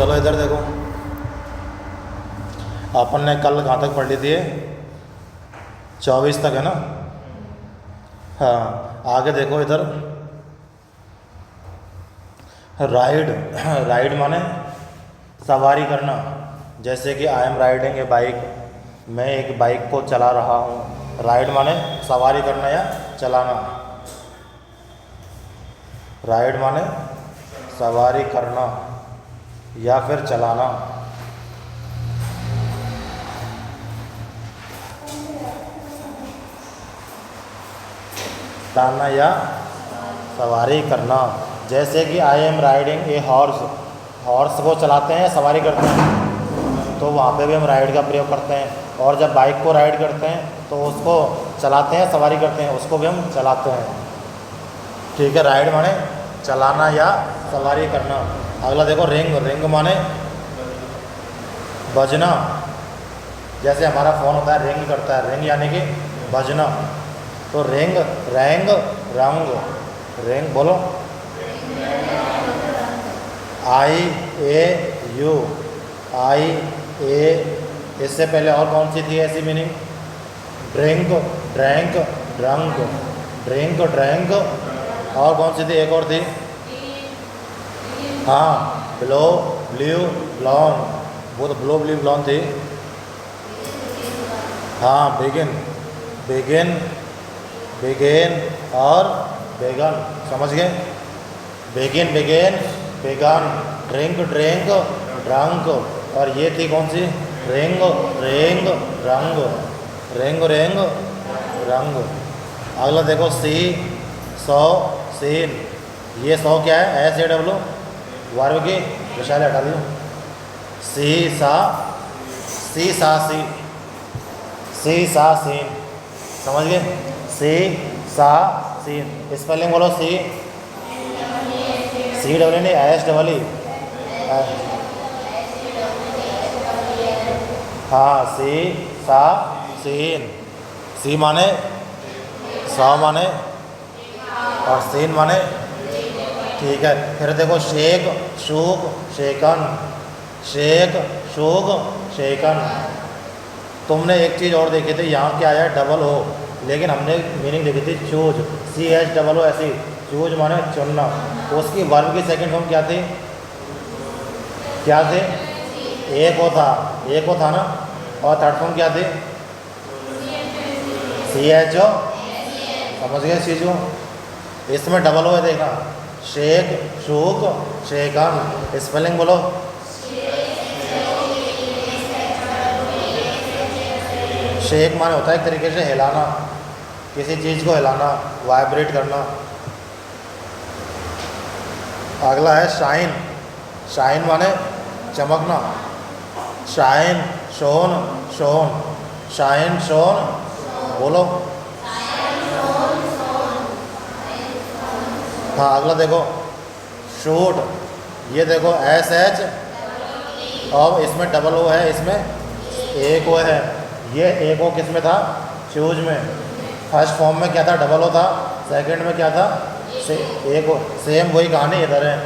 चलो इधर देखो, अपन ने कल कहाँ तक पढ़ ली थी? 24 तक है ना। हाँ, आगे देखो इधर, राइड। राइड माने सवारी करना। जैसे कि I am riding A bike, मैं एक बाइक को चला रहा हूँ। राइड माने सवारी करना या चलाना। राइड माने सवारी करना या फिर चलाना। चलाना या सवारी करना। जैसे कि I am riding a horse, horse को चलाते हैं, सवारी करते हैं, तो वहाँ पे भी हम राइड का प्रयोग करते हैं। और जब बाइक को राइड करते हैं तो उसको चलाते हैं, सवारी करते हैं, उसको भी हम चलाते हैं। ठीक है, राइड माने चलाना या सवारी करना। अगला देखो, रिंग। रिंग माने बजना। जैसे हमारा फ़ोन होता है, रिंग करता है, रिंग यानी कि बजना। तो रिंग, रैंग, रंग। रिंग बोलो, आई ए यू, आई ए। इससे पहले और कौन सी थी ऐसी meaning? Drink, drank, drunk. Drink, drank, और कौन सी थी? एक और थी, हाँ, ब्लो, ब्ल्यू, ब्लॉन। वो तो ब्लो, ब्ल्यू, ब्लॉन थी। हाँ, बिगिन, बिगिन, बिगेन और बेगन। समझ गए? बिगिन, बिगेन, बेगन। Drink, drink, drunk. और ये थी कौन सी? रिंग, रेंग, रंग। रिंग, रेंग, रंग। अगला देखो, सी, सौ, सीन। ये सौ क्या है? एस ए डब्ल्यू, वर्ब की विशाल हटा दी। सी सा, सी सा सी, सी सा सीन। समझ गए? सी सा सीन। स्पेलिंग बोलो, सी, सी डब्ल्यू नहीं, एस डबल ई। हाँ, सी सा सीन। सी माने सौ माने और सीन माने, ठीक है। फिर देखो, shake, shook, shaken. Shake, shook, शेकन। तुमने एक चीज़ और देखी थी, यहाँ क्या आया? डबल ओ, लेकिन हमने मीनिंग देखी थी choose, C H double O ऐसी। चूज माने चुनना। उसकी वर्ब की सेकंड फॉर्म क्या थी? क्या थी? एक ओ था, एक ओ था ना। और थर्ड फॉर्म क्या थी? C H O. समझ गए चीज़ों? इसमें डबल ओ है, देखना। Shake, shook, shaken. स्पेलिंग बोलो, शेक माने होता है एक तरीके से हिलाना, किसी चीज़ को हिलाना, वाइब्रेट करना। अगला है शाइन। शाइन माने चमकना। Shine, shone, shone. Shine, shone, बोलो। हाँ, अगला देखो, शूट। ये देखो, एस एच, और इसमें डबल ओ है, इसमें एक ओ है। ये एक ओ किस में था? चूज में। फर्स्ट फॉर्म में क्या था? डबल ओ था। सेकंड में क्या था? एक ओ। सेम वही कहानी इधर है,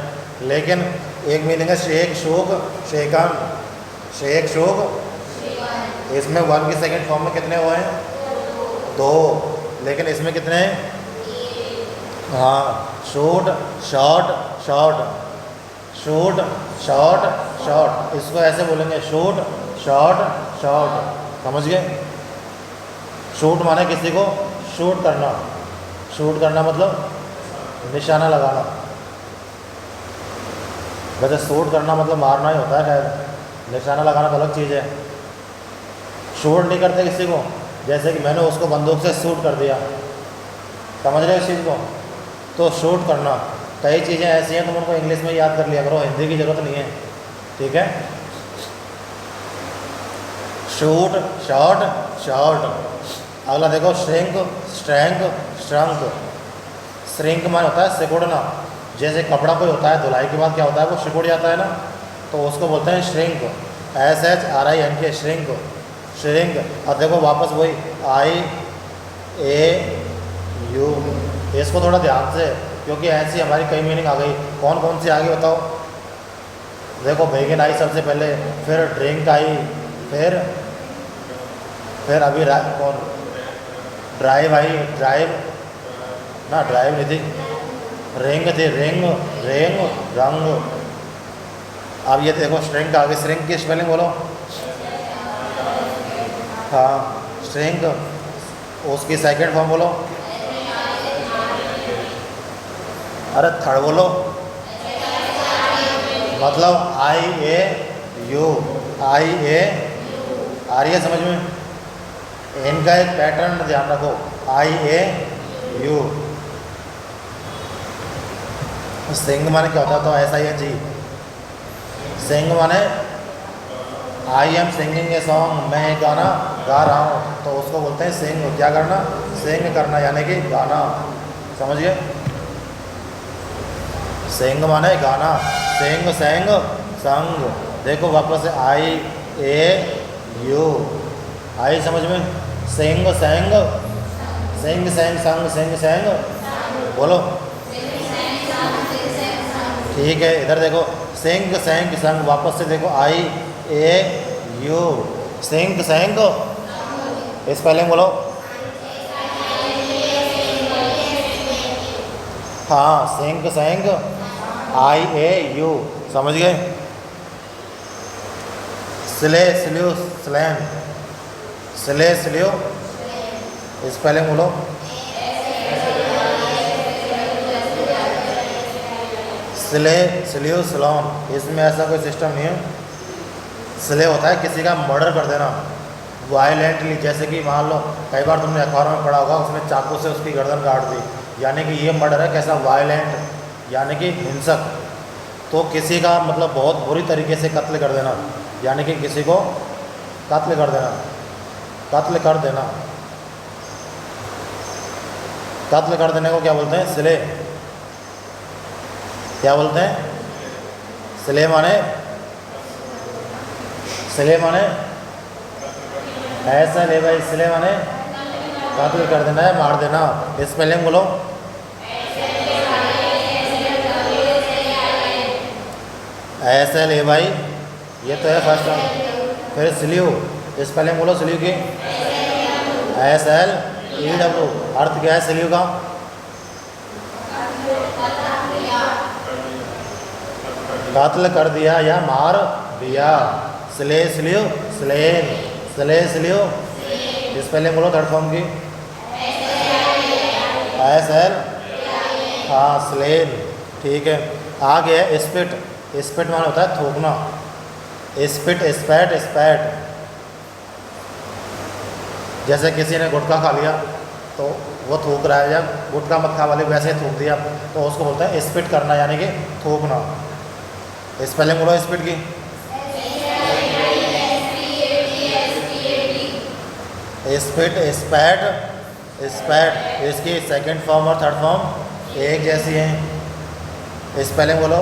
लेकिन एक मीनिंग है shake, shook, shaken. Shake, shook. इसमें वर्ब की सेकंड फॉर्म में कितने हुए हैं? दो। लेकिन इसमें कितने हैं? हाँ, shoot, shot, shot. Shoot, shot, shot. इसको ऐसे बोलेंगे, शूट, शॉट, शॉट। समझ गए? शूट माने किसी को शूट करना। शूट करना मतलब निशाना लगाना। वैसे शूट करना मतलब मारना ही होता है, खैर निशाना लगाना तो अलग चीज़ है। शूट नहीं करते किसी को, जैसे कि मैंने उसको बंदूक से शूट कर दिया। समझ रहे हो इस चीज़ को? तो शूट करना। कई चीज़ें ऐसी हैं तुम उनको इंग्लिश में याद कर लिया करो, हिंदी की ज़रूरत नहीं है। ठीक है? Shoot, shot, shot. अगला देखो, श्रिंक, स्ट्रैंक, श्रंक। श्रिंक माने होता है सिकुड़ना। जैसे कपड़ा कोई होता है, धुलाई के बाद क्या होता है? वो सिकुड़ जाता है ना, तो उसको बोलते हैं shrink. S H R I N K, shrink, shrink. अब देखो वापस वही, आई ए यू। इसको थोड़ा ध्यान से, क्योंकि ऐसी हमारी कई मीनिंग आ गई। कौन कौन सी आ गई बताओ? देखो वेगन आई सबसे पहले, फिर ड्रिंक आई, फिर अभी कौन ड्राइव आई, ड्राइव ना, ड्राइव नहीं थी, रिंग थी, रिंग रिंग रंग। अब ये देखो श्रिंक आगे, श्रिंक की स्पेलिंग बोलो। हाँ श्रिंक, उसकी सेकंड फॉर्म बोलो। अरे थर्ड बोलो, मतलब IAU, IA। आ रही है समझ में? इनका एक पैटर्न ध्यान रखो, IAU। सिंग माने क्या होता है? तो SING। सिंग माने I am singing a song, मैं एक गाना गा रहा हूँ, तो उसको बोलते हैं सिंग। क्या करना? सिंग करना, यानी कि गाना। समझ गए? सिंग माने गाना, सिंग सेंग संग। देखो वापस से IAU, आई समझ में? सिंग सेंग, सिंग सेंग संग, सिंग सेंग बोलो। ठीक है, इधर देखो सिंग सेंग संग, वापस से देखो IAU, सिंग सेंग। इस पहले बोलो। हाँ सिंग सेंग IAU, समझ गए? स्ले स्ल्यू स्लैन, स्ले स्ल्यू, इस पहले बोलो। स्ले स्ल्यू स्लॉन, इसमें ऐसा कोई सिस्टम नहीं है। स्ले होता है किसी का मर्डर कर देना वायलेंटली, जैसे कि मान लो कई बार तुमने अखबार में पढ़ा होगा, उसने चाकू से उसकी गर्दन काट दी, यानी कि ये मर्डर है। कैसा? वायलेंट, यानी कि हिंसक। तो किसी का मतलब बहुत बुरी तरीके से कत्ल कर देना, यानी कि किसी को कत्ल कर देना, कत्ल कर देना। कत्ल कर देने को क्या बोलते हैं? स्ले। क्या बोलते हैं? स्ले माने, स्ले माने ऐसा ले भाई, स्ले माने कत्ल कर देना है, मार देना। इस स्पेलिंग बोलो। ऐसा ले भाई, ये तो है फर्स्ट टर्म। फिर स्ल्यू, इस स्पेलिंग बोलो स्ल्यू की। SLEW, अर्थ क्या है स्ल्यू का? कत्ल कर दिया या मार दिया। Slay slew slain, slay slew. इस पहले बोलो थर्ड फॉर्म की। SL, हाँ स्लेन। ठीक है, आ गया स्पिट। स्पिट माने होता है थूकना। स्पिट, स्पैट, स्पैट। जैसे किसी ने गुटखा खा लिया तो वो थूक रहा है, या गुटखा मत खा वाले वैसे ही थूक दिया, तो उसको बोलते हैं स्पिट करना, यानी कि थूकना। इस पहले बोलो स्पिट की। स्पिट, स्पैट, स्पैट। इसकी सेकंड फॉर्म और थर्ड फॉर्म एक जैसी हैं। इस पहले बोलो।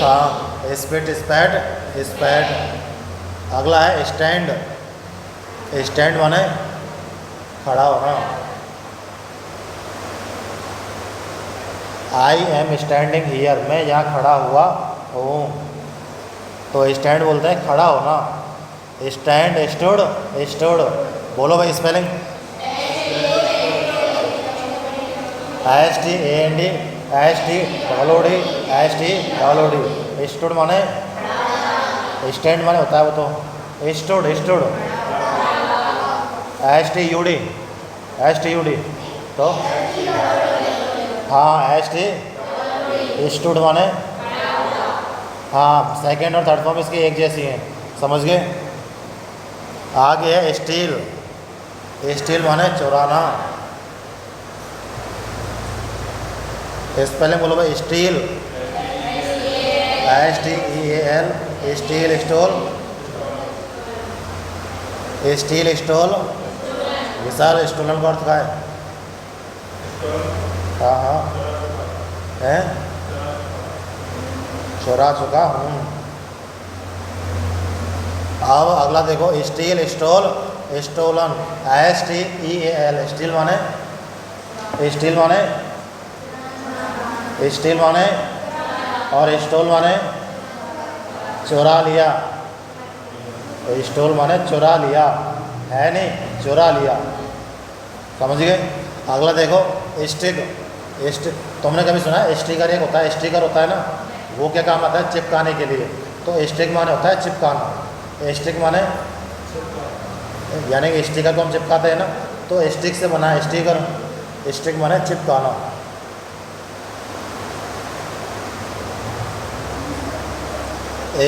हाँ स्पिट, स्पैट, स्पैट। अगला है स्टैंड। स्टैंड माने खड़ा होना। आई एम स्टैंडिंग हियर, मैं यहाँ खड़ा हुआ हूँ, तो स्टैंड बोलते हैं खड़ा होना। स्टैंड, स्टूड, स्टूड बोलो भाई spelling. STAND, STOOD, STOOD। Stood माने, स्टैंड माने होता है वो तो स्टूड, स्टूड। STUD, तो हाँ स्टूड माने, हाँ सेकेंड और थर्ड फॉर्म इसकी एक जैसी हैं। समझ गए? आगे है स्टील। स्टील माने चुराना। इस पहले बोलो भाई steal. STEAL, steal, stole. Steal stole, Vishal stolen का अर्थ क्या है? हाँ हाँ है, चुरा चुका हूँ। अब अगला देखो steal, stole, stolen. STEAL, steal माने, स्टील माने स्टील माने और स्टोल माने चुरा लिया। स्टोल माने चुरा लिया, है नहीं, चुरा लिया। समझ गए। अगला देखो स्टिक। स्टिक तुमने कभी सुना है? स्टिकर एक होता है, स्टिकर होता है ना, वो क्या काम आता है? चिपकाने के लिए। तो स्टिक माने होता है चिपकाना। स्टिक माने यानी कि स्टिकर को हम चिपकाते हैं ना, तो स्टिक से बना है स्टिकर। स्टिक माने चिपकाना।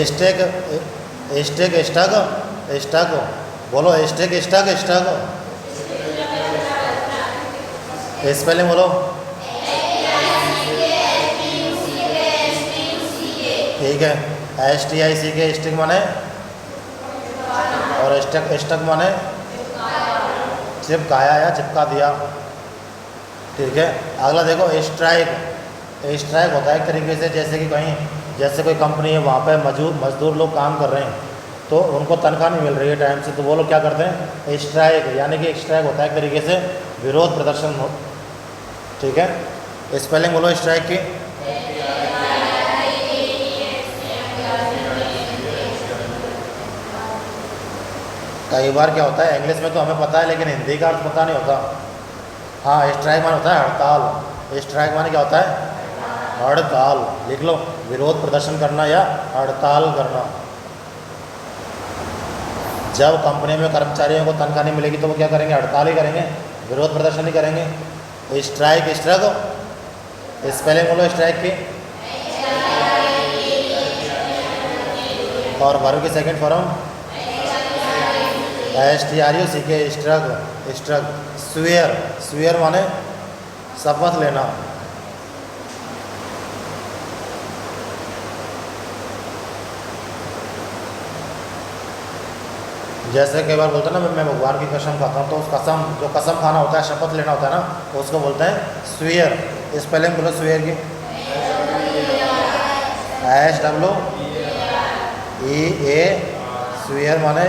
स्टिक स्टिक स्टक स्टक, बोलो स्टिक स्टक स्टक। स्पेलिंग बोलो। ठीक है, STIC स्टिक माने, और स्टक स्टक माने चिपकाया या चिपका दिया। ठीक है। अगला देखो स्ट्राइक। स्ट्राइक होता है एक तरीके से, जैसे कि कहीं, जैसे कोई कंपनी है, वहाँ पे मजदूर लोग काम कर रहे हैं, तो उनको तनख्वाह नहीं मिल रही है टाइम से, तो वो लोग क्या करते हैं? स्ट्राइक। यानी कि स्ट्राइक होता है एक तरीके से विरोध प्रदर्शन हो। ठीक है। स्पेलिंग बोलो स्ट्राइक की। कई बार क्या होता है, इंग्लिश में तो हमें पता है लेकिन हिंदी का अर्थ पता नहीं होता। हाँ, स्ट्राइक माने होता है हड़ताल। स्ट्राइक माने क्या होता है? हड़ताल। लिख लो, विरोध प्रदर्शन करना या हड़ताल करना। जब कंपनी में कर्मचारियों को तनख्वाह नहीं मिलेगी तो वो क्या करेंगे? हड़ताल ही करेंगे, विरोध प्रदर्शन ही करेंगे। Strike struck. स्पेलिंग बोलो स्ट्राइक की। और वर्ब की second form STRUCK struck struck. Swear. Swear माने शपथ लेना। जैसे कई बार बोलते हैं ना, मैं भगवान की कसम खाता हूँ, तो उस कसम, जो कसम खाना होता है, शपथ लेना होता है ना, तो उसको बोलते हैं स्वेयर। स्पेलिंग बोलो स्वेयर की। SWEA। स्वेयर माने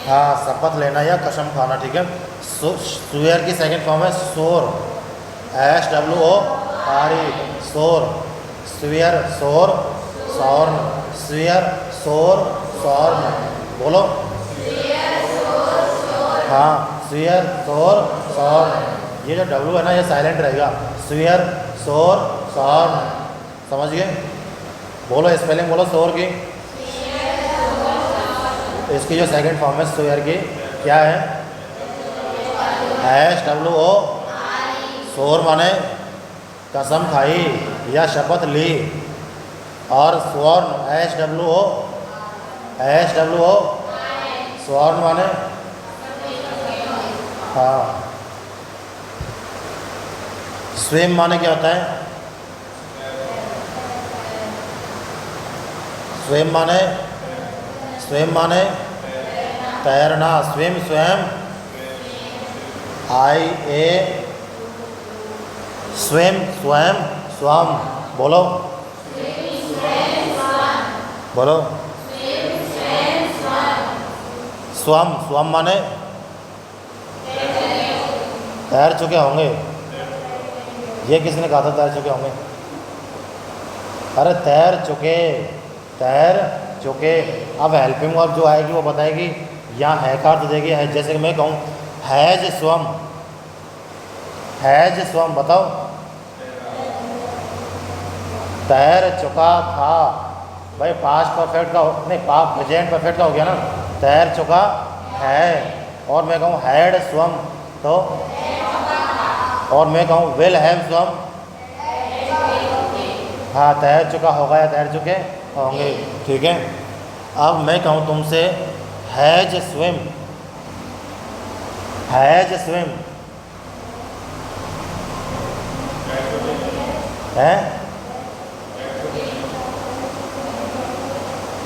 हाँ, शपथ लेना या कसम खाना। ठीक है। स्वेयर की सेकंड फॉर्म है सोर। SWORE सोर। स्वेयर सोर सौर्न। स्वेयर सोर सौर्न। बोलो। हाँ, स्वेयर सोर सौर्न। ये जो W है ना, ये साइलेंट रहेगा। स्वेयर सोर सौर्न। समझ गए। बोलो स्पेलिंग बोलो सोर की। इसकी जो सेकंड फॉर्म है स्वेयर की, क्या है? SWO। सोर माने कसम खाई या शपथ ली, और स्वर्ण SWO स्वर्ण माने हाँ। स्विम माने क्या होता है? स्विम माने तैरना। स्विम स्वयं IA। स्विम स्वयं स्वम। बोलो बोलो। स्वम। स्वम माने तैर चुके होंगे। ये किसने कहा था तैर चुके होंगे? अरे तैर चुके। अब हेल्पिंग वर्ब जो आएगी वो बताएगी, यहाँ है का अर्थ देगी है। जैसे कि मैं कहूँ हैज स्वम, बताओ। तैर चुका था। भाई पास्ट परफेक्ट का नहीं, प्रेजेंट परफेक्ट का हो गया ना, तैर चुका है। और मैं कहूँ हैड स्वम, तो और मैं कहूँ विल हैव स्वम, हाँ तैर चुका होगा या तैर चुके होंगे। ठीक है। अब मैं कहूँ तुमसे हैज स्विम है।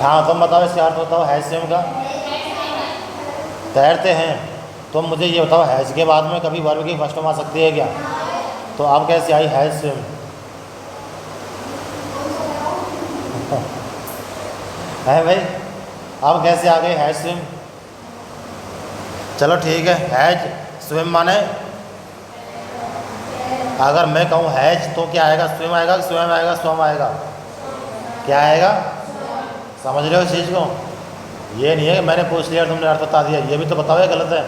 हाँ तुम बताओ इसका अर्थ बताओ हैज स्विम का। तैरते हैं। तुम मुझे ये बताओ हैज के बाद में कभी वर्ब की फर्स्ट फॉर्म आ सकती है क्या? तो अब कैसे आई हैज स्विम? है भाई, अब कैसे आ गई हैज स्विम? चलो ठीक है, हैज स्विम माने अगर मैं कहूँ हैज तो क्या आएगा? स्विम आएगा, स्वयं आएगा, स्वम आएगा? क्या आएगा? समझ रहे हो इस चीज़ को? ये नहीं है कि मैंने पूछ लिया तुमने अर्थ बता दिया, ये भी तो बताओ, ये गलत है।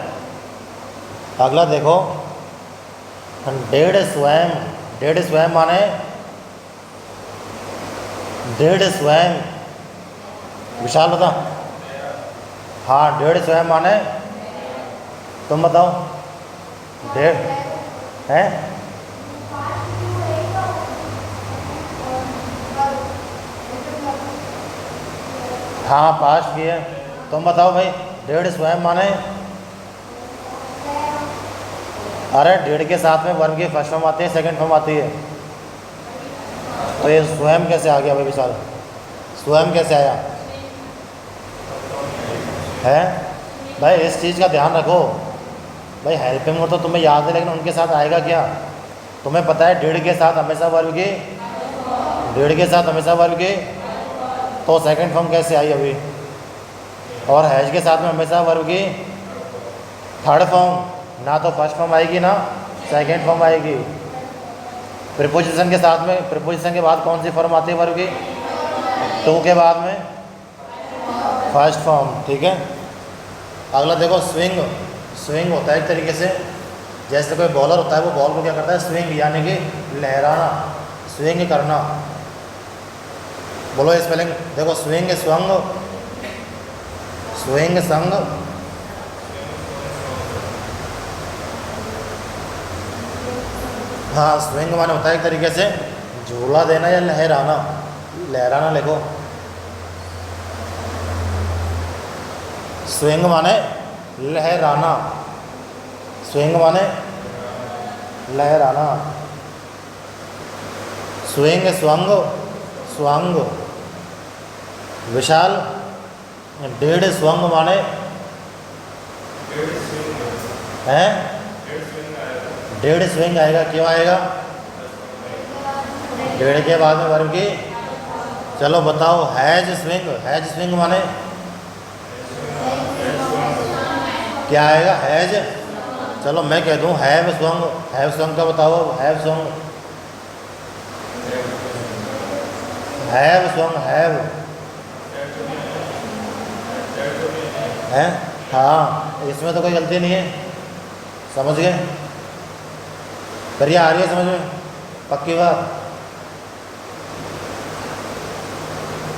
अगला देखो, डेढ़ स्वयं। डेढ़ स्वयं माने डेढ़ स्वयं, विशाल बता। हाँ, डेढ़ स्वयं माने, तुम बताओ। डेढ़ है, हाँ पास्ट की है। तुम बताओ भाई, डेढ़ स्वयं माने? अरे डेढ़ के साथ में वर्ब की फर्स्ट फॉर्म आती है, सेकंड फॉर्म आती है, तो ये स्वयं कैसे आ गया भाई विशाल? स्वयं कैसे आया है? भाई इस चीज़ का ध्यान रखो भाई, हेल्पिंग हो तो तुम्हें याद है, लेकिन उनके साथ आएगा क्या? तुम्हें पता है डेढ़ के साथ हमेशा वर्ब की, डेढ़ के साथ हमेशा वर्ब की, तो सेकंड फॉर्म कैसे आई अभी? और हैज के साथ में हमेशा वर्ब की थर्ड फॉर्म, ना तो फर्स्ट फॉर्म आएगी ना सेकंड फॉर्म आएगी। प्रीपोजिशन के साथ में, प्रीपोजिशन के बाद कौन सी फॉर्म आती है वर्ब की? टू के बाद में फर्स्ट फॉर्म, ठीक है। अगला देखो, स्विंग। स्विंग होता है एक तरीके से, जैसे कोई बॉलर होता है, वो बॉल को क्या करता है? स्विंग, यानी कि लहराना, स्विंग करना। बोलो स्पेलिंग देखो, स्विंग, स्वंग, स्विंग, संग, हाँ स्विंग माने होता है एक तरीके से झूला देना या लहराना। लहराना लिखो, स्विंग माने लहराना, स्विंग माने लहराना, स्विंग, स्वंग, स्वंग। विशाल, डेढ़ स्वंग माने हैं? डेढ़ स्विंग आएगा, क्यों आएगा? डेढ़ के बाद में वर्ब की, चलो बताओ। हैज स्विंग, हैज स्विंग माने क्या आएगा? हैज। चलो मैं कह दूं हैव स्वंग, हैव स्वंग का बताओ। Have swung, have swung, have है, हाँ इसमें तो कोई गलती नहीं है, समझ गए? करिए, आ रही है समझ में? पक्की बात।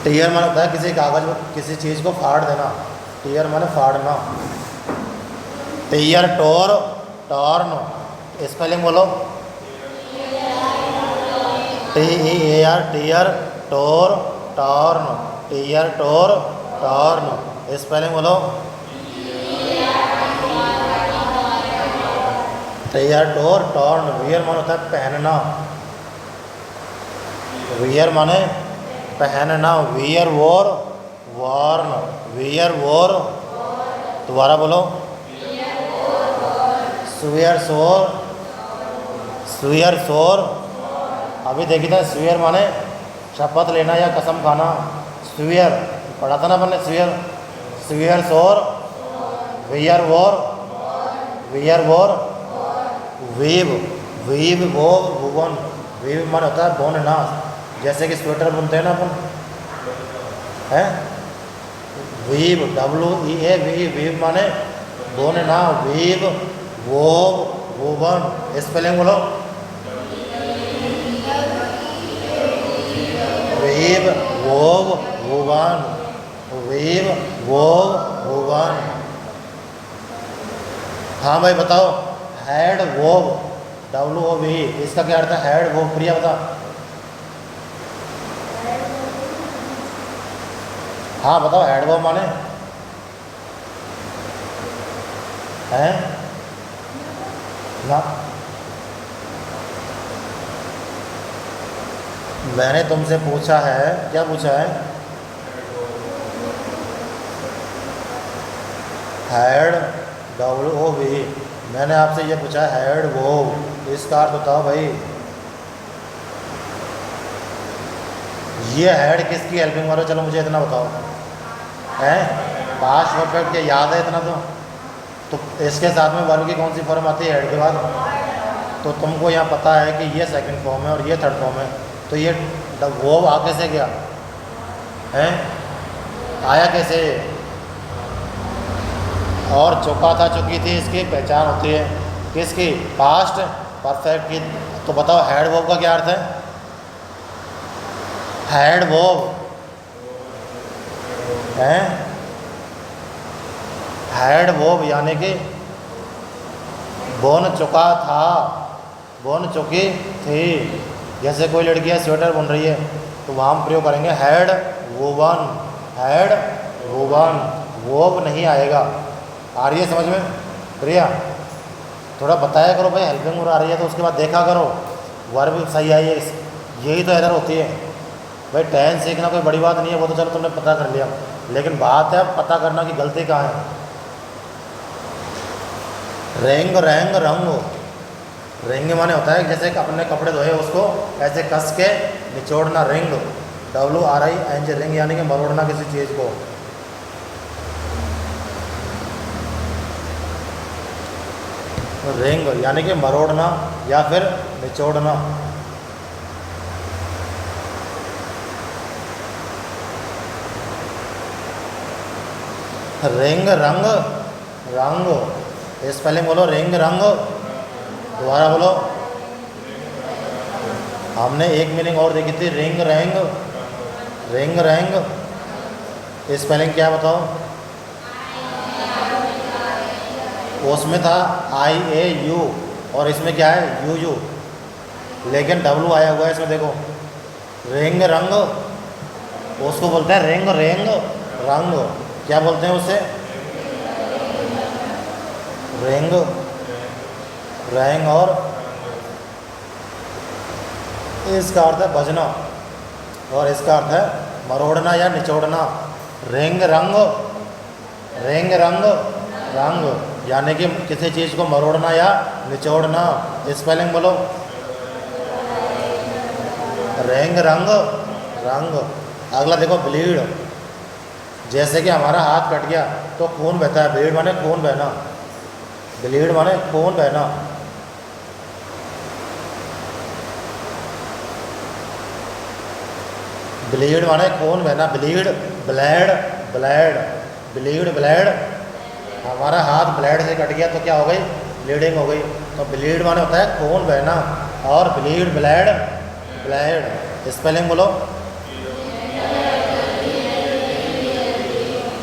टीयर माने होता है किसी कागज में किसी चीज़ को फाड़ देना, टीयर माने फाड़ना। टीयर, टोर, टॉर्न, स्पेलिंग बोलो। TEAR, टीयर, टोर, टॉर्न, टीयर, टोर, टॉर्न, स्पेलिंग बोलो। टीयर, टोर, टॉर्न। वियर माने होता है पहनना, वियर माने पहनना। वियर, वोर, वॉर्न, वियर, वोर, दोबारा बोलो। स्वेयर, सोर, स्वेयर, सोर। अभी देखी था, स्वेयर माने शपथ लेना या कसम खाना। स्वेयर पढ़ा था ना अपने, स्वेयर, स्वेयर, सोर, वियर, वोर, वियर, वोर, weave, weave, wove, woven. Weave माने होता है बुनना, जैसे कि स्वेटर बुनते हैं ना अपन, है? वीव, WEA, वीव, वीव माने बुनना। वीव, वो, वुवन, स्पेलिंग बोलो। Weave, wove, woven, weave, wove, woven. हाँ भाई बताओ, हैड, वोव, WOV, इसका क्या अर्थ है? हैड, वोव। प्रिया बता। हाँ बताओ, हैड, वोव माने हैं ना? मैंने तुमसे पूछा है, क्या पूछा है? Had, WOV। मैंने आपसे ये पूछा है हैड, वोव, इसका अर्थ बताओ भाई। ये हैड किसकी हेल्पिंग वर्ब है? चलो मुझे इतना बताओ, हैं? पास्ट परफेक्ट, क्या याद है इतना? तो इसके साथ में वर्ब की कौन सी फॉर्म आती है हैड के बाद? तो तुमको यहाँ पता है कि ये सेकंड फॉर्म है और ये थर्ड फॉर्म है, तो ये वो आगे से गया है, आया कैसे? और चुका था चुकी थी इसकी पहचान होती है किसकी? पास्ट परफेक्ट की। तो बताओ हैड वर्ब का क्या अर्थ है? हैड वर्ब है, हैड वर्ब यानी कि बुन चुका था, बुन चुकी थी। जैसे कोई लड़की है स्वेटर बुन रही है तो वहाँ हम प्रयोग करेंगे had woven, had woven. Verb नहीं आएगा। आ रही है समझ में प्रिया? थोड़ा बताया करो भाई, हेल्पिंग वर्ब आ रही है तो उसके बाद देखा करो वर्ब सही आई है। यही तो एरर होती है भाई। टेंस सीखना कोई बड़ी बात नहीं है, वो तो चलो तुमने पता कर लिया, लेकिन बात है पता करना कि गलती कहाँ है। रेंग रैंग रंग, रेंग माने होता है जैसे अपने कपड़े धोए उसको ऐसे कस के निचोड़ना, रिंग, WRING, रिंग यानी कि मरोड़ना किसी चीज़ को। रिंग यानी कि मरोड़ना या फिर निचोड़ना। रिंग रंग रंग, स्पेलिंग बोलो, रिंग रंग। दोबारा बोलो। हमने एक मीनिंग और देखी थी, ring wrong, ring wrong. Spelling क्या बताओ? उसमें था IAU और इसमें क्या है? UU, लेकिन W आया हुआ है इसमें। देखो रिंग रंग, उसको बोलते हैं रिंग रेंग रंग। क्या बोलते हैं उसे? Ring wrong. और इसका अर्थ है बजना और इसका अर्थ है मरोड़ना या निचोड़ना। रिंग रंग, रिंग रंग रंग यानी कि किसी चीज़ को मरोड़ना या निचोड़ना। स्पेलिंग बोलो, रिंग रंग रंग। अगला देखो ब्लीड, जैसे कि हमारा हाथ कट गया तो खून बहता है, ब्लीड माने खून बहना, ब्लीड माने खून बहना। ब्लीड माने खून बहना, bleed blade blade, bleed blade. हमारा हाथ ब्लैड से कट गया तो क्या हो गई? ब्लीडिंग हो गई। तो ब्लीड माने होता है खून बहना और ब्लीड ब्लैड ब्लैड। स्पेलिंग बोलो।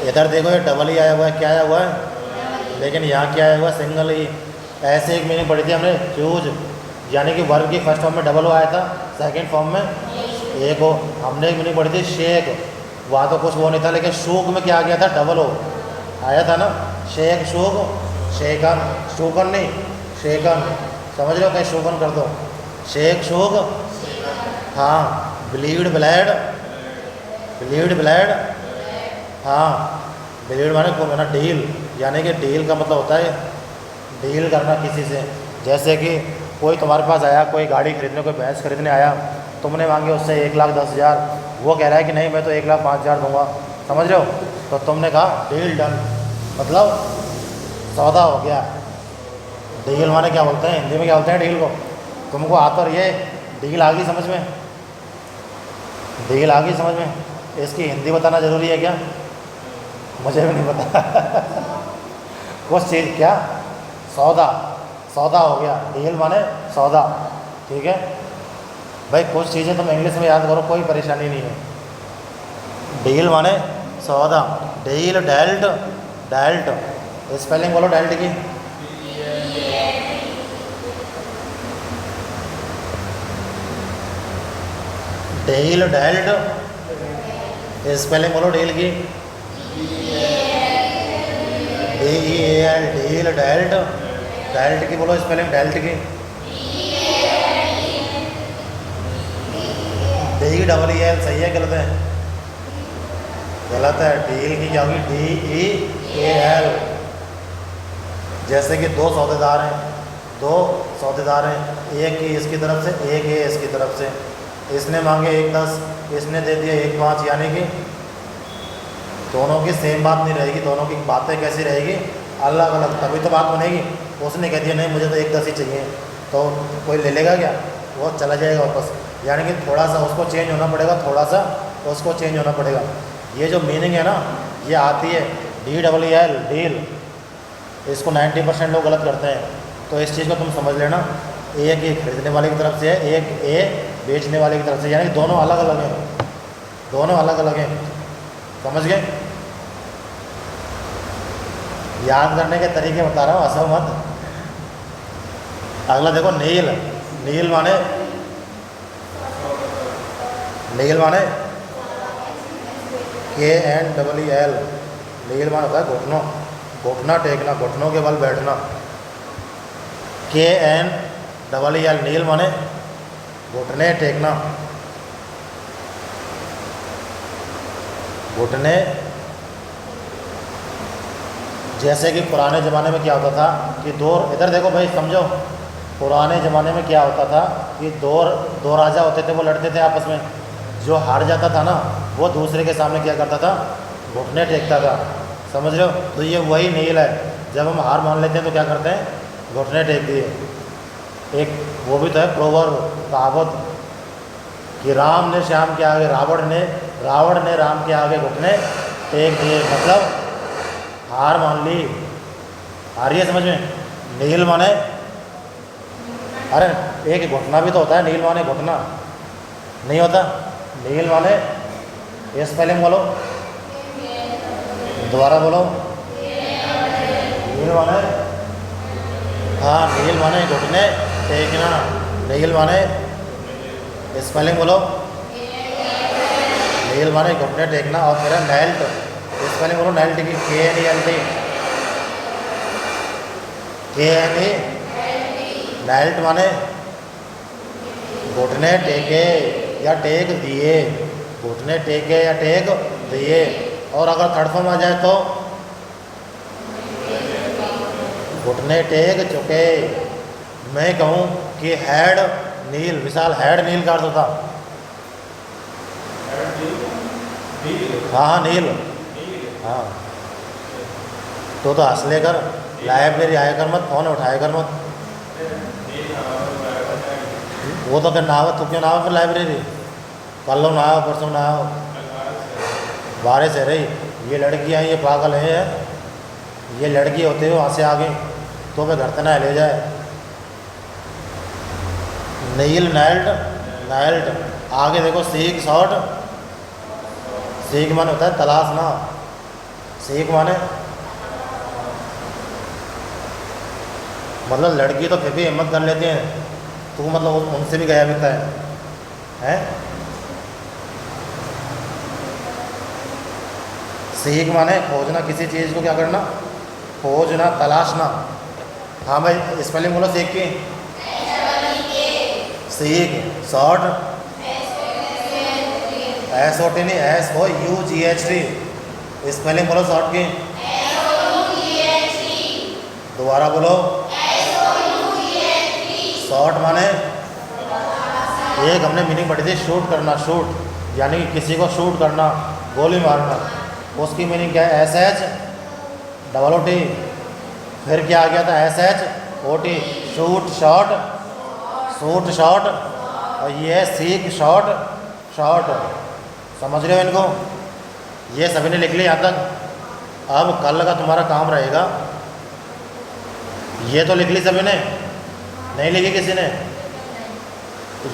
इधर देखो ये डबल ही आया हुआ है, क्या आया हुआ है? लेकिन यहाँ क्या आया हुआ है? सिंगल ही। ऐसे एक मीनिंग पढ़ी थी हमने, चूज, यानी कि वर्ब की फर्स्ट फॉर्म में डबल आया था, सेकंड फॉर्म में एक हो। हमने एक मीनिंग पढ़ी थी शेक, वहाँ तो कुछ वो नहीं था, लेकिन शूक में क्या आ गया था? डबल हो आया था ना। शेक शूक शेकन, शूकन नहीं शेकन, समझ लो कहीं शूकन कर दो। शेक शूक, हाँ। ब्लीड ब्लैड, ब्लीड ब्लैड, हाँ। ब्लीड माने कौन है ना? डील, यानी कि डील का मतलब होता है डील करना किसी से। जैसे कि कोई तुम्हारे पास आया, कोई गाड़ी खरीदने, कोई भैंस खरीदने आया, तुमने मांगे उससे 1,10,000, वो कह रहा है कि नहीं मैं तो 1,05,000 दूंगा, समझ रहे हो? तो तुमने कहा डील डन, मतलब सौदा हो गया। डील माने क्या बोलते हैं हिंदी में? क्या बोलते हैं डील को? तुमको आता और ये डील आ गई समझ में? डील आ गई समझ में? इसकी हिंदी बताना ज़रूरी है क्या? मुझे भी नहीं पता। कुछ चीज़ क्या? सौदा, सौदा हो गया। डील माने सौदा, ठीक है भाई। कुछ चीज़ें तुम इंग्लिश में याद करो, कोई परेशानी नहीं है। डील माने सौदा, डील डेल्ट, डेल्ट। स्पेलिंग बोलो डेल्ट की। डील डेल्ट, स्पेलिंग बोलो डील की। DEAL, डील डेल्ट, डेल्ट की बोलो स्पेलिंग डेल्ट की। DEEL सही है गलत है? गलत है। डील की क्या होगी? DEAL। जैसे कि दो सौदेदार हैं, दो सौदेदार हैं, एक की इसकी तरफ से, एक है इसकी तरफ से। इसने मांगे 1,10, इसने दे दिया 1,5, यानी कि दोनों की सेम बात नहीं रहेगी, दोनों की बातें कैसी रहेगी? अलग अलग, तभी तो बात बनेगी। उसने कह दिया नहीं मुझे तो 1,10 ही चाहिए, तो कोई ले लेगा क्या? वो चला जाएगा वापस। यानी कि थोड़ा सा उसको चेंज होना पड़ेगा, थोड़ा सा उसको चेंज होना पड़ेगा। ये जो मीनिंग है ना, ये आती है DEEL, डील। इसको 90% लोग गलत करते हैं। तो इस चीज़ को तुम समझ लेना, एक ये खरीदने वाले की तरफ से है, एक ए बेचने वाले की तरफ से, यानी कि दोनों अलग अलग हैं, दोनों अलग अलग हैं। समझ गए? याद करने के तरीके बता रहा हूँ, हंसो मत। अगला देखो, नील। नील माने KNEEL। नील माने होता है घुटनों, घुटना टेकना, घुटनों के बल बैठना। KNEEL, नील माने घुटने टेकना, घुटने। जैसे कि पुराने ज़माने में क्या होता था कि इधर देखो भाई, समझो। पुराने ज़माने में क्या होता था कि दो राजा होते थे, वो लड़ते थे आपस में। जो हार जाता था ना, वो दूसरे के सामने क्या करता था? घुटने टेकता था। समझ रहे हो? तो ये वही नील है। जब हम हार मान लेते हैं तो क्या करते हैं? घुटने टेक दिए। एक वो भी तो है प्रोवर्ब, कहावत, कि राम ने श्याम के आगे, रावण ने राम के आगे घुटने टेक दिए। मतलब हार मान ली। आ रही है समझ में? नील माने, अरे एक घुटना भी तो होता है, नील माने घुटना नहीं होता। नील माने, ये स्पेलिंग बोलो, दोबारा बोलो। नील माने, हाँ, नील माने घुटने टेकना। नील माने, स्पेलिंग बोलो। नील माने घुटने टेकना। और फिर है नेल्ट, स्पेलिंग बोलो नेल्ट की, KNELT। नेल्ट माने घुटने टेके या टेक दिए, घुटने टेके या टेक दिए। और अगर थर्ड फॉर्म आ जाए तो घुटने टेक चुके। मैं कहूँ कि हेड नील, विशाल, हेड नील का अर्थ होता। हाँ नील, हाँ। तो हंस लेकर लाइब्रेरी आया कर मत, फोन उठाया कर मत। वो तो क्या ना हो, तू क्यों ना हो फिर लाइब्रेरी? कल लो ना आओ, परसों ना आओ, बारिश है रही। ये लड़कियाँ, ये पागल है, ये लड़की होते हुए वहाँ से आगे तो मैं घर तना ले जाए। नील, नाइल्ड। आगे देखो, सीक, शॉर्ट। सीक माने होता है तलाशना। सीक माने मतलब लड़की तो फिर भी हिम्मत कर लेती हैं, तो मतलब उनसे भी गया बिकता है? सीख माने खोजना, किसी चीज़ को क्या करना? खोजना, तलाशना। हाँ भाई, स्पेलिंग बोलो सीख की। सीख, शॉर्ट, SOT नहीं, SOUGHT। स्पेलिंग बोलो शॉर्ट की, दोबारा बोलो। शॉर्ट माने, एक हमने मीनिंग पढ़ी थी, शूट करना, शूट यानी कि किसी को शूट करना, गोली मारना। उसकी मीनिंग क्या है? SHOOT। फिर क्या आ गया था? SHOT, shoot, shot, shoot, shot. और ये है सीक, शॉट, शॉट। समझ रहे हो इनको? ये सभी ने लिख लिया यहाँ तक। अब कल का तुम्हारा काम रहेगा, ये तो लिख ली सभी ने, नहीं लिखी किसी ने?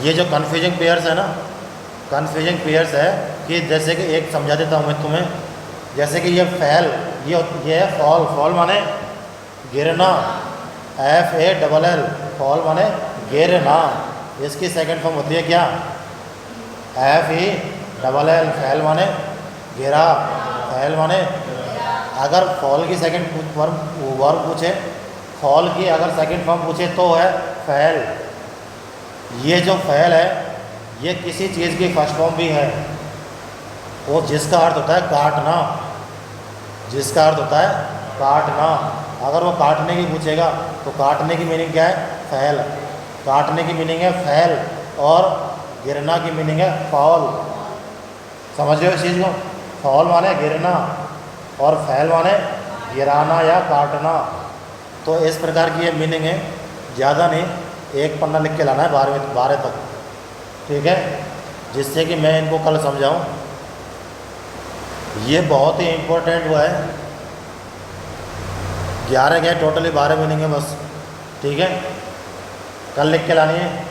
ये जो कन्फ्यूजिंग पेयर्स है ना, कन्फ्यूजिंग पेयर्स है कि जैसे कि एक समझा देता हूँ मैं तुम्हें। जैसे कि ये फैल, ये है फॉल। फॉल माने गिरना, FALL। फॉल माने गिरना। इसकी सेकंड फॉर्म होती है क्या? FELL। फैल माने गिरा, फैल माने। अगर फॉल की सेकंड वर्ब पूछे, फॉल की अगर सेकंड फॉर्म पूछे तो है फैल। ये जो फैल है, ये किसी चीज़ की फर्स्ट फॉर्म भी है, वो जिसका अर्थ होता है काटना, जिसका अर्थ होता है काटना। अगर वो काटने की पूछेगा तो काटने की मीनिंग क्या है? फैल। काटने की मीनिंग है फैल, और गिरना की मीनिंग है फॉल। समझ रहे हो इस चीज़ को? फॉल माने गिरना और फैल माने गिराना या काटना। तो इस प्रकार की ये मीनिंग है, ज़्यादा नहीं। एक पन्ना लिख के लाना है 12 तक, ठीक है, जिससे कि मैं इनको कल समझाऊं। ये बहुत ही इम्पोर्टेंट हुआ है। 11 गए टोटली, 12 बनेंगे बस, ठीक है। कल लिख के लानी है।